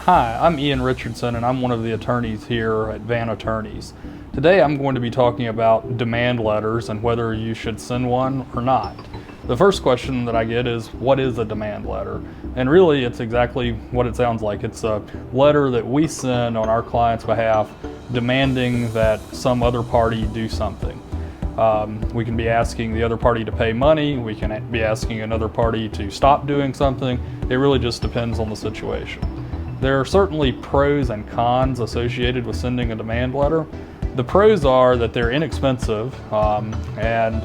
Hi, I'm Ian Richardson and I'm one of the attorneys here at Vann Attorneys. Today I'm going to be talking about demand letters and whether you should send one or not. The first question that I get is, what is a demand letter? And really it's exactly what it sounds like. It's a letter that we send on our client's behalf demanding that some other party do something. We can be asking the other party to pay money, we can be asking another party to stop doing something. It really just depends on the situation. There are certainly pros and cons associated with sending a demand letter. The pros are that they're inexpensive, and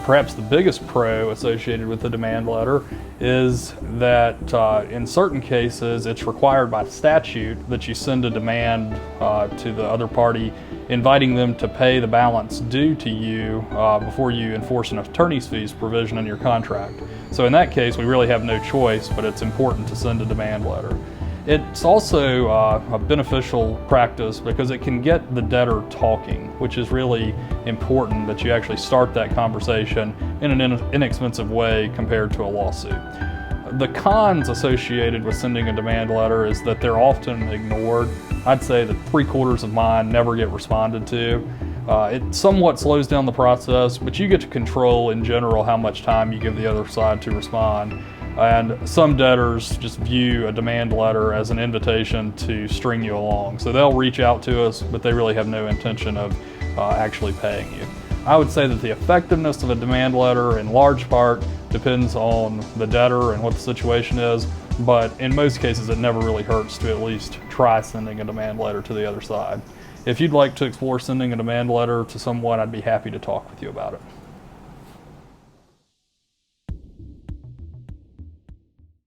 perhaps the biggest pro associated with the demand letter is that in certain cases it's required by statute that you send a demand to the other party, inviting them to pay the balance due to you before you enforce an attorney's fees provision in your contract. So in that case we really have no choice, but it's important to send a demand letter. It's also a beneficial practice because it can get the debtor talking, which is really important that you actually start that conversation in an inexpensive way compared to a lawsuit. The cons associated with sending a demand letter is that they're often ignored. I'd say that 3/4 of mine never get responded to. It somewhat slows down the process, but you get to control in general how much time you give the other side to respond. And some debtors just view a demand letter as an invitation to string you along. So they'll reach out to us, but they really have no intention of actually paying you. I would say that the effectiveness of a demand letter in large part depends on the debtor and what the situation is, but in most cases it never really hurts to at least try sending a demand letter to the other side. If you'd like to explore sending a demand letter to someone, I'd be happy to talk with you about it.